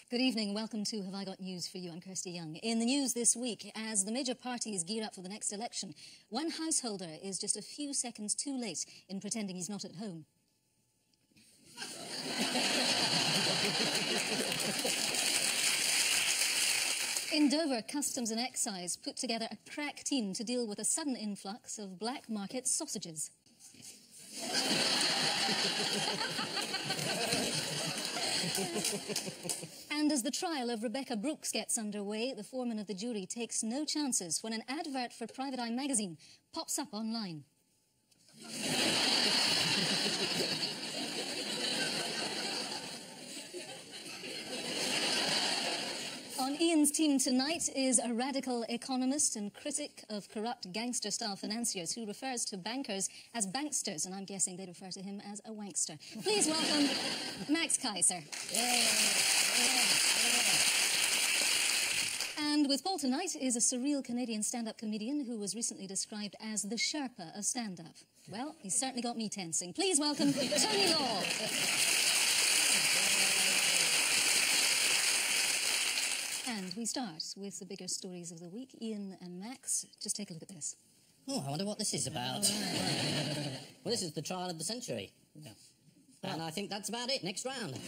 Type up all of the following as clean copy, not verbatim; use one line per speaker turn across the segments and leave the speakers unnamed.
Good evening, welcome to Have I Got News for You? I'm Kirsty Young. In the news this week, as the major parties gear up for the next election, one householder is just a few seconds too late in pretending he's not at home. In Dover, Customs and Excise put together a crack team to deal with a sudden influx of black market sausages. And as the trial of Rebecca Brooks gets underway, the foreman of the jury takes no chances when an advert for Private Eye magazine pops up online. On Ian's team tonight is a radical economist and critic of corrupt gangster-style financiers who refers to bankers as banksters, and I'm guessing they'd refer to him as a wankster. Please welcome Max Kaiser. And with Paul tonight is a surreal Canadian stand-up comedian who was recently described as the Sherpa of stand-up. Well, he's certainly got me tensing. Please welcome Tony Law. And we start with the bigger stories of the week. Ian and Max, just take a look at this.
Oh, I wonder what this is about. Well, this is the trial of the century. Yeah. And I think that's about it. Next round.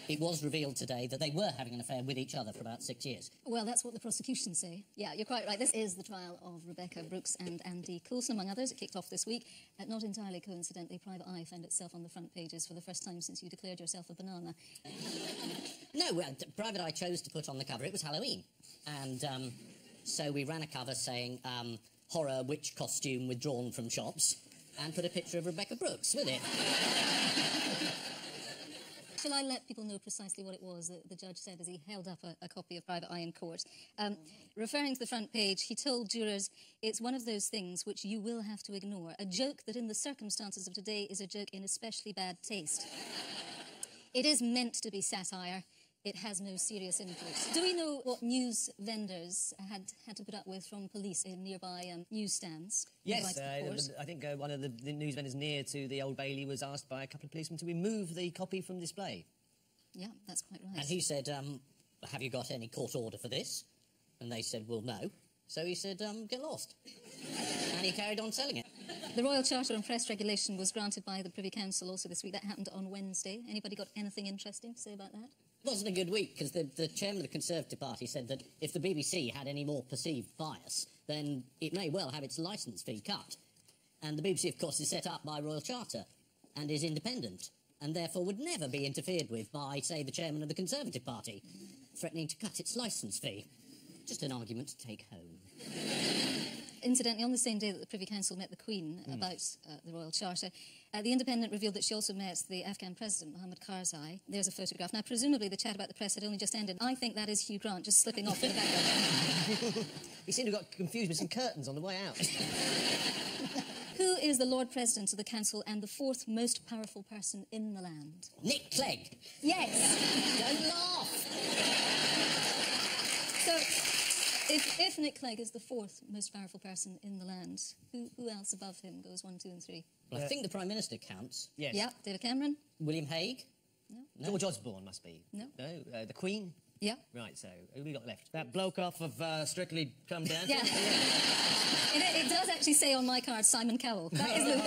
It was revealed today that they were having an affair with each other for about 6 years.
Well, that's what the prosecution say. Yeah, you're quite right. This is the trial of Rebecca Brooks and Andy Coulson, among others. It kicked off this week. Not entirely coincidentally, Private Eye found itself on the front pages for the first time since you declared yourself a banana.
No, well, Private Eye chose to put on the cover. It was Halloween. And so we ran a cover saying, horror witch costume withdrawn from shops, and put a picture of Rebecca Brooks with it.
Shall I let people know precisely what it was that the judge said as he held up a copy of Private Eye in court? Referring to the front page, he told jurors, it's one of those things which you will have to ignore. A joke that in the circumstances of today is a joke in especially bad taste. It is meant to be satire. It has no serious import. Do we know what news vendors had to put up with from police in nearby newsstands?
Yes, I think one of the news vendors near to the Old Bailey was asked by a couple of policemen to remove the copy from display.
Yeah, that's quite right.
And he said, have you got any court order for this? And they said, well, no. So he said, get lost. And he carried on selling it.
The Royal Charter on Press Regulation was granted by the Privy Council also this week. That happened on Wednesday. Anybody got anything interesting to say about that?
It wasn't a good week, because the chairman of the Conservative Party said that if the BBC had any more perceived bias, then it may well have its licence fee cut. And the BBC, of course, is set up by Royal Charter and is independent, and therefore would never be interfered with by, say, the chairman of the Conservative Party, threatening to cut its licence fee. Just an argument to take home.
Incidentally, on the same day that the Privy Council met the Queen about the Royal Charter, the Independent revealed that she also met the Afghan President, Mohammad Karzai. There's a photograph. Now, presumably the chat about the press had only just ended. I think that is Hugh Grant just slipping off in the background.
He seemed to have got confused with some curtains on the way out.
Who is the Lord President of the Council and the fourth most powerful person in the land?
Nick Clegg.
Yes.
Don't laugh.
So, if Nick Clegg is the fourth most powerful person in the land, who else above him goes 1, 2 and 3?
Well, I think the Prime Minister counts.
Yes.
Yeah, David Cameron.
William Hague.
No.
George Osborne must be.
No.
No, the Queen.
Yeah.
Right, so who have we got left?
That bloke off of Strictly Come Dancing?
Yeah. It does actually say on my card Simon Cowell. That is the other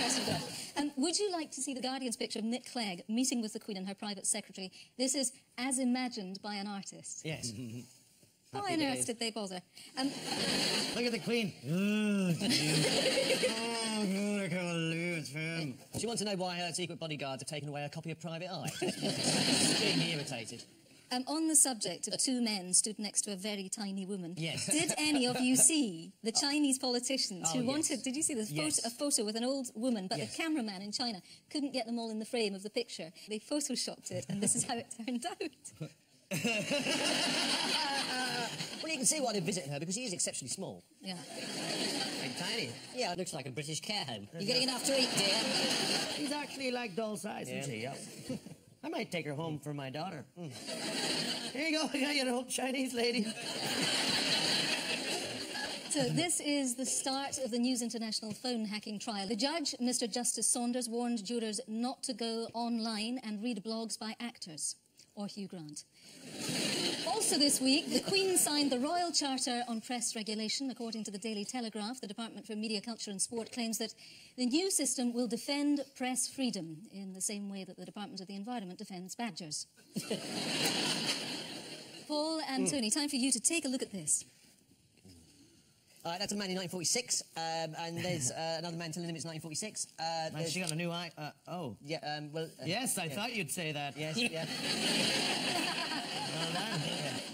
person. Would you like to see the Guardian's picture of Nick Clegg meeting with the Queen and her private secretary? This is as imagined by an artist.
Yes.
Why on earth did they bother?
Look at the Queen. Oh, I can't believe it's him.
She wants to know why her secret bodyguards have taken away her copy of Private Eye. She's getting me irritated.
On the subject of two men stood next to a very tiny woman,
yes.
Did any of you see the Chinese politicians who wanted...
Yes.
Did you see this
Yes.
a photo with an old woman, but
Yes.
the cameraman in China couldn't get them all in the frame of the picture. They photoshopped it, and this is how it turned out.
Well, you can see why they're visiting her, because she is exceptionally small.
Yeah.
Very tiny.
Yeah, it looks like a British care home. You getting enough to eat, dear?
She's actually like doll size, isn't she? Yeah. I might take her home for my daughter. Here you go, I got you an old Chinese lady.
So this is the start of the News International phone hacking trial. The judge, Mr. Justice Saunders, warned jurors not to go online and read blogs by actors. or Hugh Grant. Also this week, the Queen signed the Royal Charter on Press Regulation. According to the Daily Telegraph, the Department for Media, Culture and Sport claims that the new system will defend press freedom in the same way that the Department of the Environment defends badgers. Paul and Tony, time for you to take a look at this.
That's a man in 1946, and there's another man telling him it's 1946.
She got a new eye. Oh.
Yeah, well...
yes, I thought you'd say that.
Yes, yeah. Well done.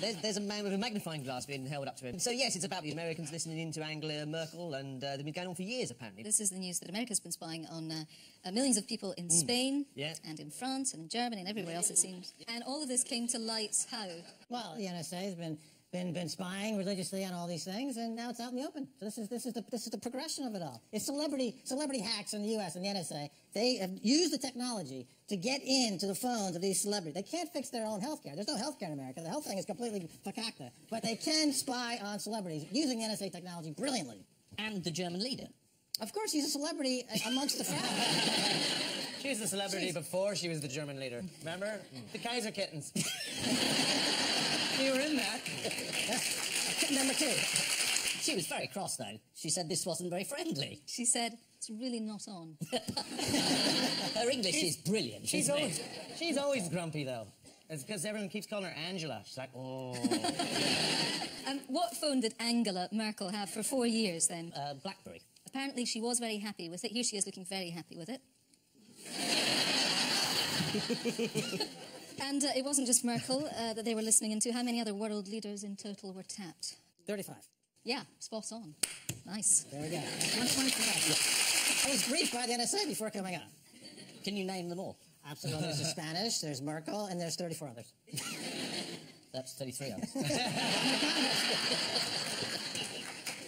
Yeah. There's a man with a magnifying glass being held up to him. So, yes, it's about the Americans listening in to Angela Merkel, and they've been going on for years, apparently.
This is the news that America's been spying on millions of people in Spain, and in France, and in Germany, and everywhere else, it seems. And all of this came to light how?
Well, the NSA has been spying religiously on all these things, and now it's out in the open. So this is the progression of it all. It's celebrity hacks in the U.S. and the NSA. They have used the technology to get into the phones of these celebrities. They can't fix their own health care. There's no health care in America. The health thing is completely fakakta. But they can spy on celebrities using the NSA technology brilliantly.
And the German leader.
Of course, he's a celebrity amongst the crowd.
She was the celebrity before she was the German leader. Remember? The Kaiser kittens. You were in that.
Kitten number 2.
She was very cross, though. She said this wasn't very friendly.
She said, it's really not on.
Her English is brilliant,
She's always grumpy, though. It's because everyone keeps calling her Angela. She's like, oh.
What phone did Angela Merkel have for 4 years, then?
BlackBerry.
Apparently she was very happy with it. Here she is looking very happy with it. And it wasn't just Merkel that they were listening into. How many other world leaders in total were tapped?
35.
Yeah, spot on. Nice.
There we go. 125. I was briefed by the NSA before coming on.
Can you name them all?
Absolutely. There's the Spanish, there's Merkel, and there's 34 others.
That's 33 others.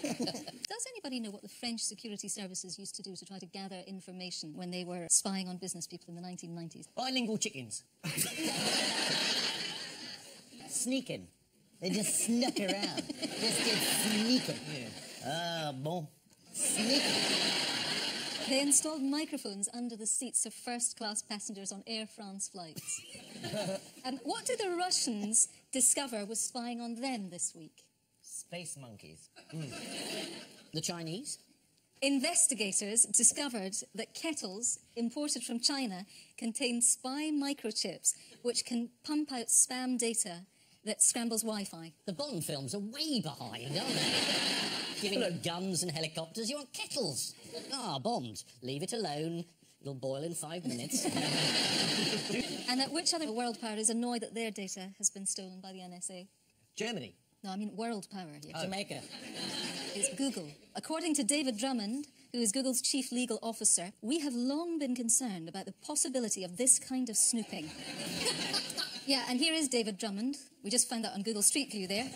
Does anybody know what the French security services used to do to try to gather information when they were spying on business people in the 1990s?
Bilingual chickens.
Sneaking. They just snuck around. Just did sneaking.
Ah, bon.
Sneaking.
They installed microphones under the seats of first-class passengers on Air France flights. What did the Russians discover was spying on them this week?
Space monkeys.
The Chinese?
Investigators discovered that kettles imported from China contain spy microchips which can pump out spam data that scrambles Wi-Fi.
The Bond films are way behind, aren't they? Giving you guns and helicopters, you want kettles. Bond, leave it alone. It'll boil in 5 minutes.
And which other world power is annoyed that their data has been stolen by the NSA?
Germany.
No, I mean world power here.
Jamaica.
It's Google. According to David Drummond, who is Google's chief legal officer, we have long been concerned about the possibility of this kind of snooping. Yeah, and here is David Drummond. We just found that on Google Street View there.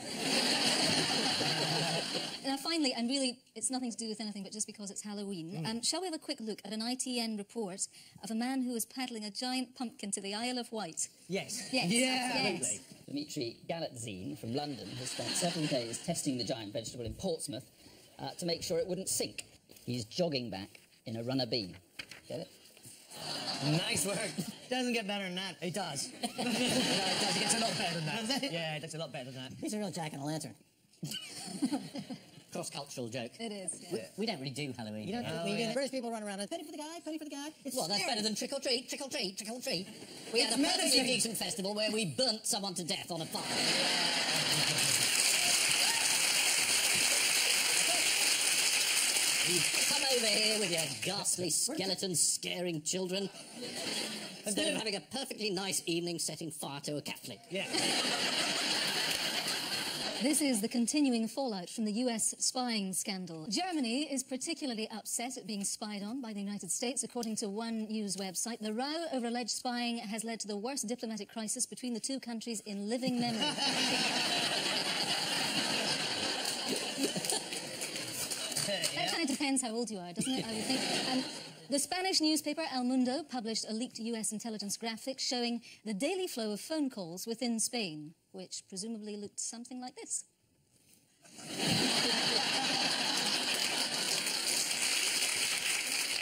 Now, finally, and really, it's nothing to do with anything, but just because it's Halloween, shall we have a quick look at an ITN report of a man who was paddling a giant pumpkin to the Isle of Wight?
Yes.
Yes.
Yeah.
Yes.
Dimitri Galatzine from London has spent 7 days testing the giant vegetable in Portsmouth to make sure it wouldn't sink. He's jogging back in a runner beam. Get it?
Nice work.
Doesn't get better than that. It does. No, it does. It gets a lot better than that. Does it? Yeah, it gets a lot better than that.
He's a real jack-o'-lantern.
Cross-cultural joke.
It is, yeah.
We don't really do Halloween.
You don't British people run around and penny for the guy, penny for the guy. It's
Well, that's
scary.
better than trick-or-treat, trick-or-treat, trick-or-treat. We had a perfectly decent festival where we burnt someone to death on a fire. You come over here with your ghastly skeletons scaring children instead of having a perfectly nice evening setting fire to a Catholic.
Yeah.
This is the continuing fallout from the US spying scandal. Germany is particularly upset at being spied on by the United States. According to one news website, the row over alleged spying has led to the worst diplomatic crisis between the two countries in living memory. That kind of depends how old you are, doesn't it, I would think. The Spanish newspaper El Mundo published a leaked US intelligence graphic showing the daily flow of phone calls within Spain, which presumably looked something like this.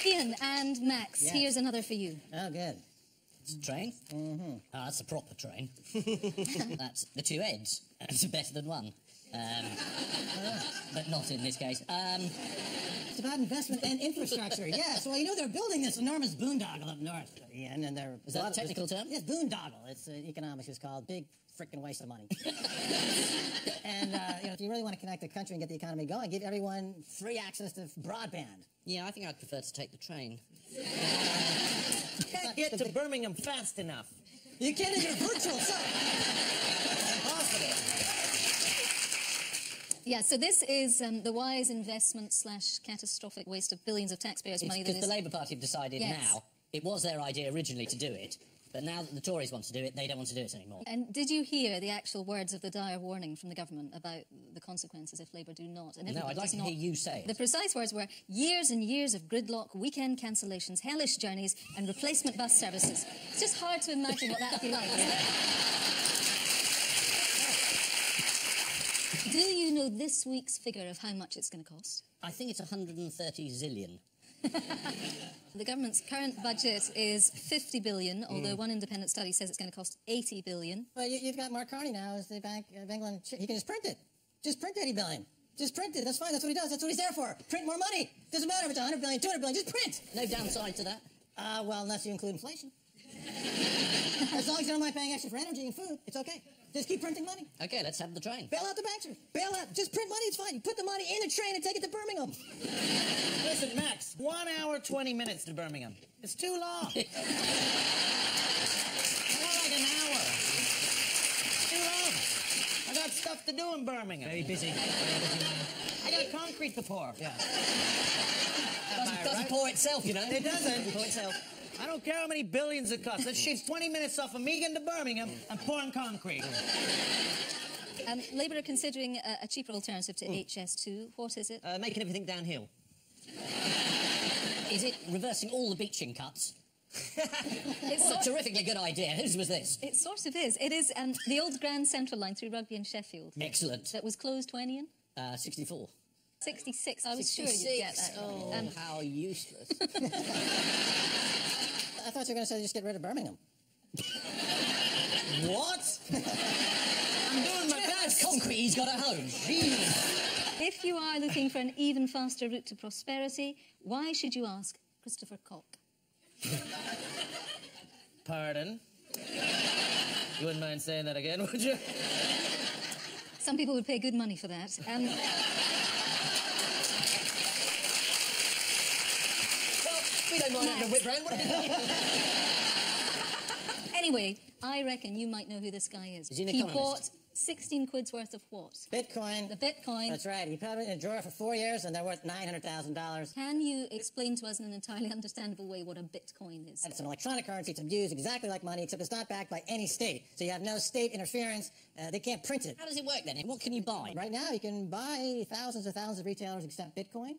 Ian and Max, here's another for you.
Oh, good.
It's a train? Mm-hmm. Ah, that's a proper train. That's the two heads. It's better than one. But not in this case.
It's about investment and infrastructure. Yes. Well, you know, they're building this enormous boondoggle up north. Yeah, and then they're...
Is that a technical term?
Yes, boondoggle. It's economics is called big frickin' waste of money. And, you know, if you really want to connect the country and get the economy going, give everyone free access to broadband.
Yeah, I think I'd prefer to take the train.
Can't get to Birmingham fast enough.
You can't in your virtual self.
Impossible.
Yeah, so this is the wise investment / catastrophic waste of billions of taxpayers'
It's
money.
because the Labour Party have decided
Yes.
now. It was their idea originally to do it, but now that the Tories want to do it, they don't want to do it anymore.
And did you hear the actual words of the dire warning from the government about the consequences if Labour do not? And if
No,
Labour
I'd like
does
to
not,
hear you say it.
The precise words were years and years of gridlock, weekend cancellations, hellish journeys and replacement bus services. It's just hard to imagine what that would be like. Do you know this week's figure of how much it's going to cost?
I think it's 130 zillion.
The government's current budget is 50 billion, although one independent study says it's going to cost 80 billion.
Well, you've got Mark Carney now as the Bank of England. He can just print it. Just print 80 billion. Just print it. That's fine. That's what he does. That's what he's there for. Print more money. Doesn't matter if it's 100 billion, 200 billion. Just print.
No downside to that.
Well, unless you include inflation. As long as you don't mind paying extra for energy and food, it's okay. Just keep printing money.
OK, let's have the train.
Bail out the bankers. Bail out. Just print money. It's fine. You put the money in the train and take it to Birmingham.
Listen, Max, 1 hour, 20 minutes to Birmingham. It's too long. More like an hour. Too long. I got stuff to do in Birmingham.
Very busy.
I got concrete to pour.
Yeah.
Doesn't pour itself, you know.
It doesn't.
For itself.
I don't care how many billions it costs. That shaves 20 minutes off of me getting to Birmingham and pouring concrete.
Labour are considering a cheaper alternative to HS2. What is it?
Making everything downhill.
Is it reversing all the beaching cuts?
It's
What a terrifically good idea. Whose was this?
It sort of is. It is the old Grand Central line through Rugby and Sheffield.
Excellent.
That was closed when, Ian?
64.
66. I was sure you'd get that.
Oh, how useless.
I thought you were going to say just get rid of Birmingham.
What? I'm doing my best. Concrete he's got at home.
If you are looking for an even faster route to prosperity, why should you ask Christopher Cock?
Pardon? You wouldn't mind saying that again, would you?
Some people would pay good money for that.
We don't mind having a whip round. What have you done?
Anyway, I reckon you might know who this guy is.
Is he an
He
economist?
bought 16 quid's worth of what?
Bitcoin.
The Bitcoin.
That's right. He put it in a drawer for 4 years, and they're worth $900,000.
Can you explain to us in an entirely understandable way what a Bitcoin is?
It's an electronic currency. It's used exactly like money, except it's not backed by any state. So you have no state interference. They can't print it.
How does it work then? What can you buy?
Right now, you can buy thousands of retailers accept Bitcoin.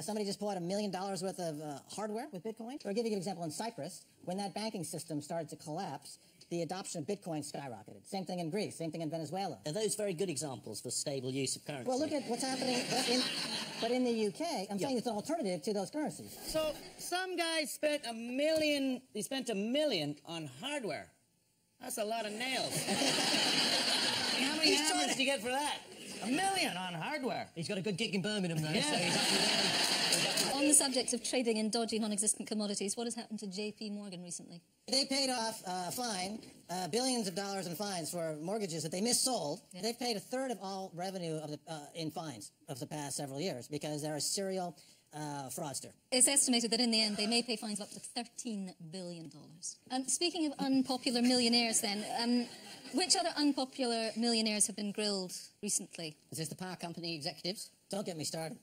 Somebody just bought $1 million worth of hardware with Bitcoin. Or I'll give you an example. In Cyprus, when that banking system started to collapse, the adoption of Bitcoin skyrocketed. Same thing in Greece. Same thing in Venezuela.
Are those very good examples for stable use of currency?
Well, look at what's happening. But in the UK, I'm saying it's an alternative to those currencies.
So, some guy spent $1 million, he spent $1 million on hardware. That's a lot of nails. How many hammers do you get for that? $1 million on hardware.
He's got a good gig in Birmingham, though.
Yeah.
So he's
On the subject of trading in dodgy, non-existent commodities, what has happened to JP Morgan recently?
They paid off a fine, billions of dollars in fines for mortgages that they missold. Yeah. They've paid a third of all revenue of in fines of the past several years because they're a serial fraudster.
It's estimated that in the end they may pay fines of up to $13 billion. Speaking of unpopular millionaires then, which other unpopular millionaires have been grilled recently?
Is this the power company executives?
Don't get me started.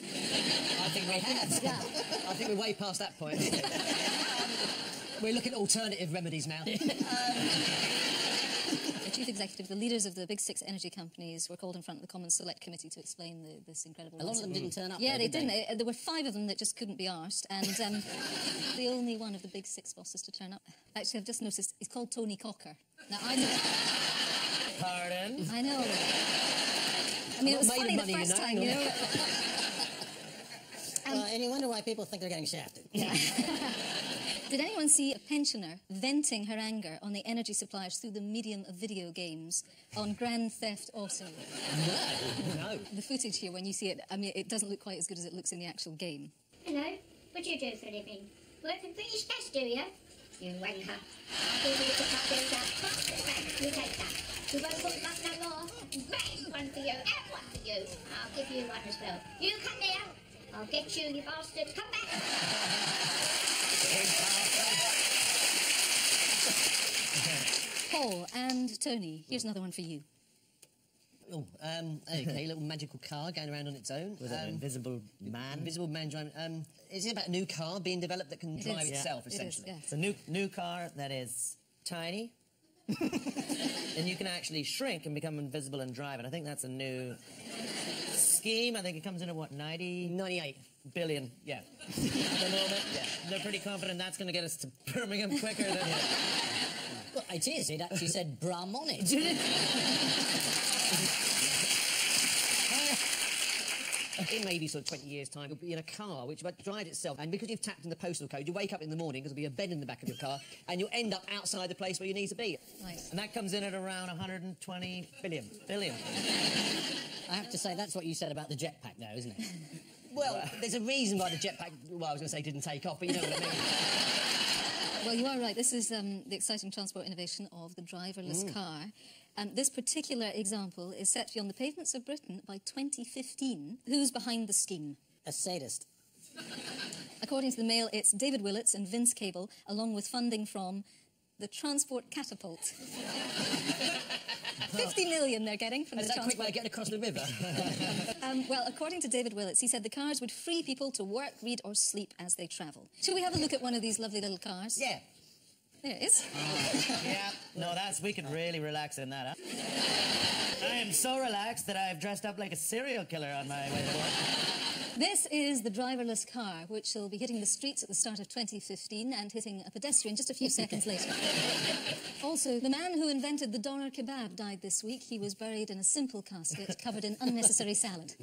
I think we have.
Yeah.
I think we're way past that point. We're looking at alternative remedies now.
The chief executive, the leaders of the big six energy companies were called in front of the Commons Select Committee to explain this incredible...
A lot of them didn't turn up.
Yeah,
though,
they
did
didn't. There were 5 of them that just couldn't be arsed, and the only one of the big 6 bosses to turn up. Actually, I've just noticed, he's called Tony Cocker. Now, I know...
Pardon?
I know. I mean, it was funny the first time, you know.
And you wonder why people think they're getting shafted.
Yeah. Did anyone see a pensioner venting her anger on the energy suppliers through the medium of video games on Grand Theft Auto?
No.
The footage here, when you see it, I mean, it doesn't look quite as good as it looks in the actual game.
Hello, what do you do for a living? Work for British Gas, do you? You wanker. I'll give you the cup of that. You take that. You won't put up no more. Bang! One for you and one for you. I'll give you one as well. You come here. I'll get you, you bastard. Come back.
Paul and Tony, here's another one for you.
Oh, okay, little magical car going around on its own.
With an invisible man.
Invisible man driving. Is it about a new car being developed that can drive itself, essentially?
It is,
It's a new car that is tiny. And you can actually shrink and become invisible and drive it. I think that's a new scheme. I think it comes in at, what,
98
billion? Yeah. At the moment, yeah. They're pretty confident that's going to get us to Birmingham quicker than...
Well, it is. It actually said Brum on it.
In maybe sort of 20 years' time, you'll be in a car which will drive itself, and because you've tapped in the postal code, you wake up in the morning, because there'll be a bed in the back of your car, and you'll end up outside the place where you need to be.
Nice.
And that comes in at around 120 billion.
I have to say, that's what you said about the jetpack, though, isn't it?
Well, there's a reason why the jetpack, well, I was going to say didn't take off, but you know what I mean.
Well, you are right. This is the exciting transport innovation of the driverless car. This particular example is set to be on the pavements of Britain by 2015. Who's behind the scheme?
A sadist.
According to the Mail, it's David Willits and Vince Cable, along with funding from the Transport Catapult. 50 million they're getting from the
Is that a quick way
Transport...
of getting across the river?
Well, according to David Willits, he said the cars would free people to work, read or sleep as they travel. Shall we have a look at one of these lovely little cars?
Yeah.
There it is.
Yeah. No, we could really relax in that, huh? I am so relaxed that I've dressed up like a serial killer on my way to work.
This is the driverless car, which will be hitting the streets at the start of 2015 and hitting a pedestrian just a few seconds later. Also, the man who invented the doner kebab died this week. He was buried in a simple casket covered in unnecessary salad.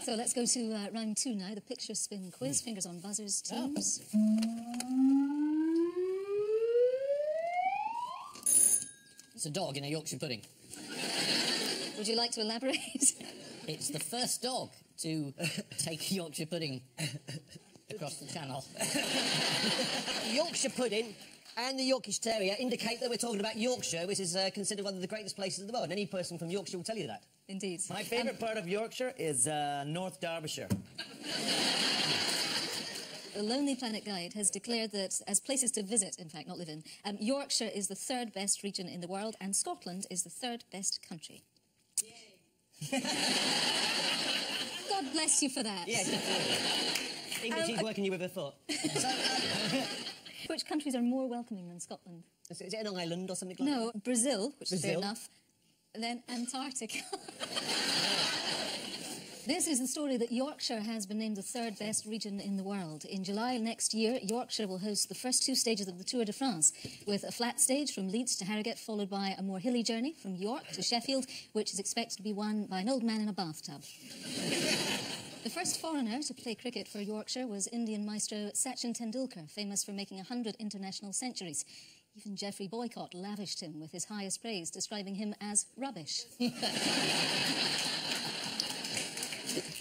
So let's go to round 2 now, the picture spin quiz. Fingers on buzzers, teams.
It's a dog in a Yorkshire pudding.
Would you like to elaborate?
It's the first dog to take Yorkshire pudding across the channel.
Yorkshire pudding and the Yorkshire Terrier indicate that we're talking about Yorkshire, which is considered one of the greatest places in the world. And any person from Yorkshire will tell you that.
Indeed.
My favourite part of Yorkshire is North Derbyshire.
The Lonely Planet Guide has declared that as places to visit, in fact, not live in, Yorkshire is the 3rd best region in the world and Scotland is the 3rd best country. God bless you for that.
Yes. Even if she's working you with her foot.
Which countries are more welcoming than Scotland?
Is it an island or something like that?
No, Brazil, which is fair
Brazil.
enough, and then Antarctica. This is the story that Yorkshire has been named the 3rd best region in the world. In July next year, Yorkshire will host the first 2 stages of the Tour de France, with a flat stage from Leeds to Harrogate, followed by a more hilly journey from York to Sheffield, which is expected to be won by an old man in a bathtub. The first foreigner to play cricket for Yorkshire was Indian maestro Sachin Tendulkar, famous for making 100 international centuries. Even Geoffrey Boycott lavished him with his highest praise, describing him as rubbish.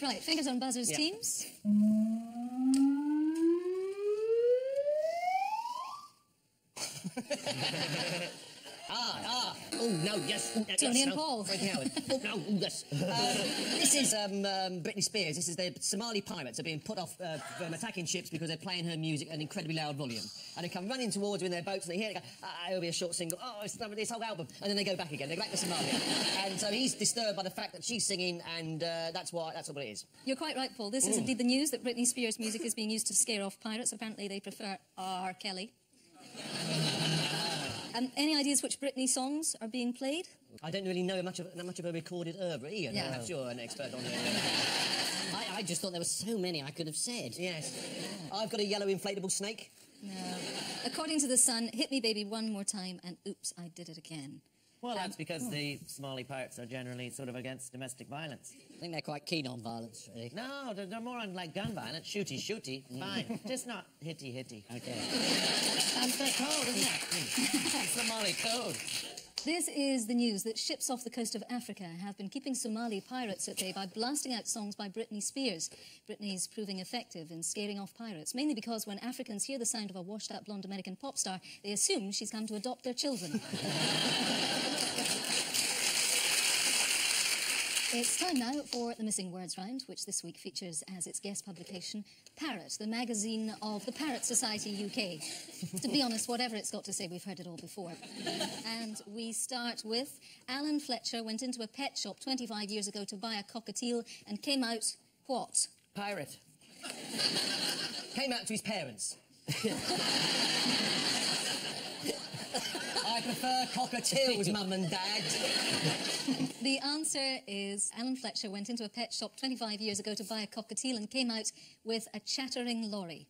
Right, fingers on buzzers, teams.
Oh, no, yes.
Tony and
no.
Paul.
Frankie Howard. Oh, no, yes. This is Britney Spears. This is the Somali pirates are being put off from attacking ships because they're playing her music at an incredibly loud volume. And they come running towards her in their boats and they hear it, they go, it'll be a short single. Oh, it's this whole album. And then they go back again. They go back to Somalia. And so he's disturbed by the fact that she's singing, and that's what it is.
You're quite right, Paul. This is indeed the news that Britney Spears' music is being used to scare off pirates. Apparently they prefer R. Kelly. Any ideas which Britney songs are being played?
I don't really know that much of her recorded oeuvre either.
Yeah.
Perhaps you're an expert on it.
I just thought there were so many I could have said.
Yes. I've got a yellow inflatable snake.
No. According to The Sun, hit me baby one more time and oops, I did it again.
Well, that's because the Somali pirates are generally sort of against domestic violence.
I think they're quite keen on violence, really.
No, they're more on, like, gun violence. Shooty. Fine. Just not hitty.
Okay.
That's their code, isn't it? Somali code.
This is the news that ships off the coast of Africa have been keeping Somali pirates at bay by blasting out songs by Britney Spears. Britney's proving effective in scaring off pirates, mainly because when Africans hear the sound of a washed-up blonde American pop star, they assume she's come to adopt their children. It's time now for the Missing Words Round, which this week features as its guest publication Parrot, the magazine of the Parrot Society UK. To be honest, whatever it's got to say, we've heard it all before. And we start with Alan Fletcher went into a pet shop 25 years ago to buy a cockatiel and came out what?
Pirate.
Came out to his parents. I prefer cockatiels, Mum and Dad.
The answer is Alan Fletcher went into a pet shop 25 years ago to buy a cockatiel and came out with a chattering lorry.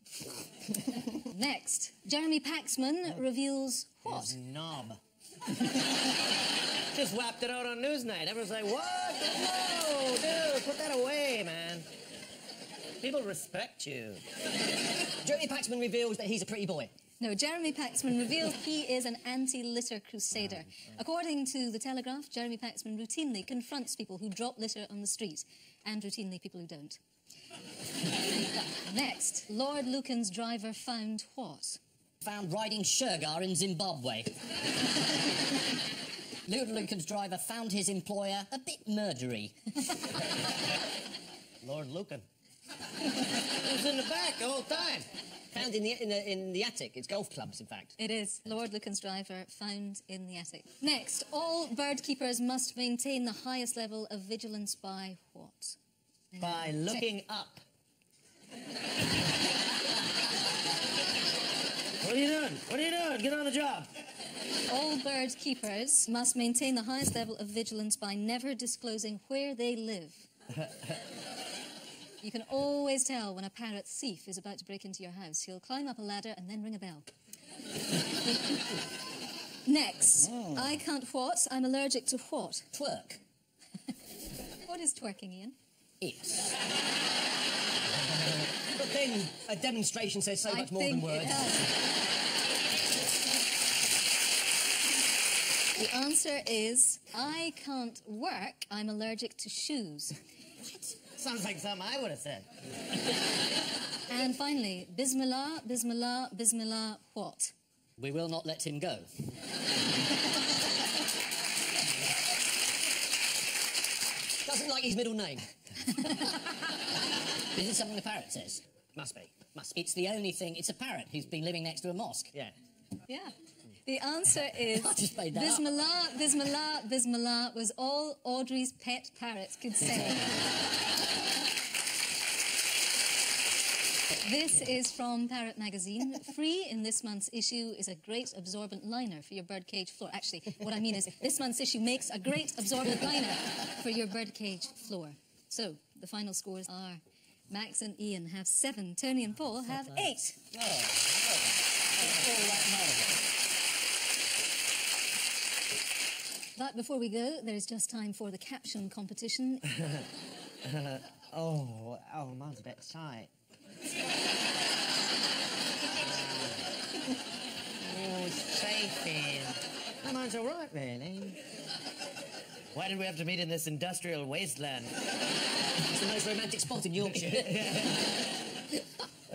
Next, Jeremy Paxman reveals what?
His knob. Just whapped it out on Newsnight. Everyone's like, what? No, dude, put that away, man. People respect you.
Jeremy Paxman reveals that he's a pretty boy.
No, Jeremy Paxman reveals he is an anti-litter crusader. According to The Telegraph, Jeremy Paxman routinely confronts people who drop litter on the street, and routinely people who don't. Next, Lord Lucan's driver found what?
Found riding Shergar in Zimbabwe. Lord Lucan's driver found his employer a bit murdery.
Lord Lucan. He was in the back the whole time.
Found in the attic. It's golf clubs, in fact.
It is. Lord Lucan's driver found in the attic. Next, all bird keepers must maintain the highest level of vigilance by what?
By looking up. What are you doing? What are you doing? Get on the job.
All bird keepers must maintain the highest level of vigilance by never disclosing where they live. You can always tell when a parrot thief is about to break into your house. He'll climb up a ladder and then ring a bell. Next, I can't what? I'm allergic to what?
Twerk.
What is twerking, Ian?
It's.
But then a demonstration says so much more than words.
The answer is, I can't work, I'm allergic to shoes.
Sounds like something I would have said.
And finally, Bismillah, Bismillah, Bismillah, what?
We will not let him go.
Doesn't like his middle name.
Is this something the parrot says?
Must be.
It's the only thing. It's a parrot who's been living next to a mosque.
Yeah.
Yeah. The answer is
I just made that
Bismillah, Bismillah, Bismillah was all Audrey's pet parrots could say. This is from Parrot Magazine. Free in this month's issue is a great absorbent liner for your birdcage floor. Actually, what I mean is this month's issue makes a great absorbent liner for your birdcage floor. So, the final scores are Max and Ian have 7, Tony and Paul have 8. But before we go, there is just time for the caption competition.
Oh, mine's a bit tight. Oh, chafing. No, mine's all right, really. Why did we have to meet in this industrial wasteland?
It's the most romantic spot in Yorkshire.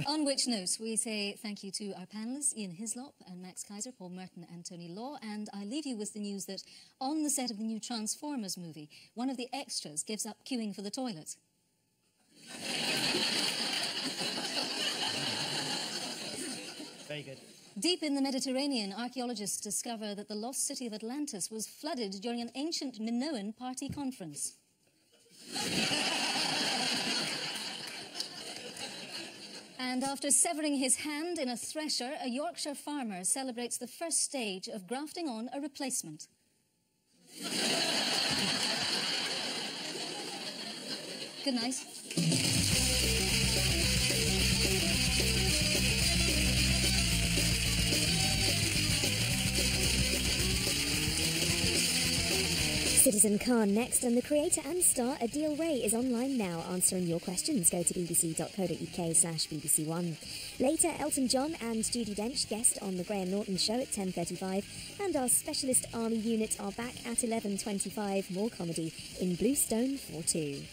On which note, we say thank you to our panellists, Ian Hislop and Max Kaiser, Paul Merton and Tony Law, and I leave you with the news that on the set of the new Transformers movie, one of the extras gives up queuing for the toilet.
Very good.
Deep in the Mediterranean, archaeologists discover that the lost city of Atlantis was flooded during an ancient Minoan party conference. And after severing his hand in a thresher, a Yorkshire farmer celebrates the first stage of grafting on a replacement. Good night.
Citizen Khan next, and the creator and star Adil Ray is online now answering your questions. Go to bbc.co.uk/BBC1. Later, Elton John and Judi Dench guest on the Graham Norton Show at 10:35, and our specialist army unit are back at 11:25. More comedy in Bluestone 4-2.